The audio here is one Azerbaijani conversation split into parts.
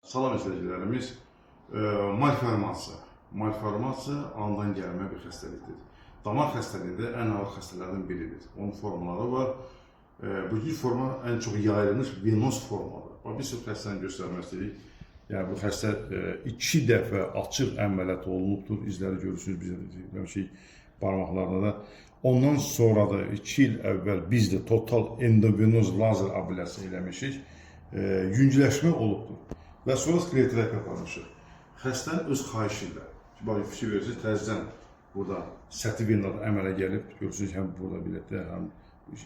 Salam izləyicilərimiz, malformasiya. Malformasiya andan gəlmə bir xəstəlikdir. Damar xəstəliyi də ən ağır xəstələrdən biridir. Onun formaları var. Bu forma ən çox yayılmış venoz formadır. Bir sürü xəstəni göstərmək istəyirik. Yəni bu xəstə 2 dəfə açıq əməliyyat olunubdur. İzləri görürsünüz bizə barmaqlarında da. Ondan sonra da 2 il əvvəl biz də total endovenoz lazer abilyasiya eləmişik. Yüngüləşmə olubdur. Və sonra skleroterapiya aparmışıq. Xəstənin öz xahişi ilə. Fikir verirsiniz, təzədən burada səthi venada əmələ gəlib. Görürsünüz, həm burada bilətdə, həm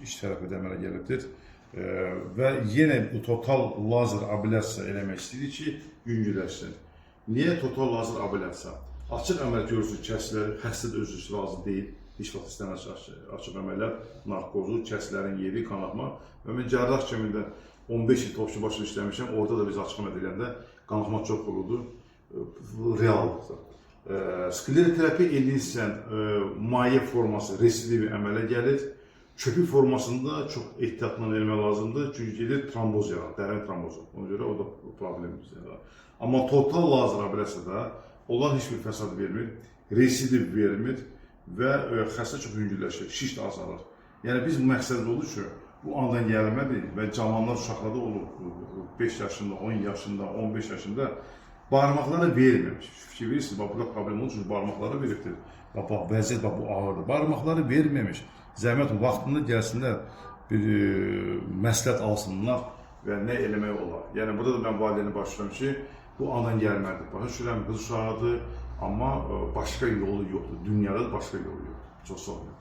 iç tərəfdə əmələ gəlibdir. Və yenə bu total lazer abilyasiya eləmək istəyirik ki, yüngüləşsin. Niyə total lazer abilyasiya? Açıq əməliyyat görürsünüz, kəsilər, xəstə də özü üçün lazım deyil. Heç vaxt istəməz açıq əməliyyat, narkozu, kəsilərin yeri, qanaxma. Və mən cərrah kəmində 15 il topçu başına işləmişəm, orada da biz açıq əməliyyat edəndə qanaxma çox oludur, reallıqdır. Skleroterapiya edirsən, maye forması residiv əmələ gəlir. Köpük formasında çox ehtiyatla eləmək lazımdır, çünki gedir tromboz yarar, dərin trombozu. Ona görə o da problemimiz yarar. Amma total lazer abilyasiyada olan heç bir fəsad vermir, residiv vermir və xəstə çox yüngülləşir, şiş də azalır. Yəni biz məqsədimiz odur ki, bu andan gəlmədir və cavanlar uşaqlarda olub 5 yaşında, 10 yaşında, 15 yaşında barmaqları verməmiş. Fikir verirsiniz, burada problem olur, çünki barmaqları veribdir. Vəziyyət bu ağırdır. Barmaqları verməmiş. Zəhmət vaxtında gəlsinlər, bir məsləhət alsınlar və nə eləmək olar. Yəni burada da mən valideyni başlayıram ki, bu andan gəlməlidir. Başa düşürəm, qız uşağıdır, amma başqa yolu yoxdur. Dünyada da başqa yolu yoxdur. Çox sağ olun.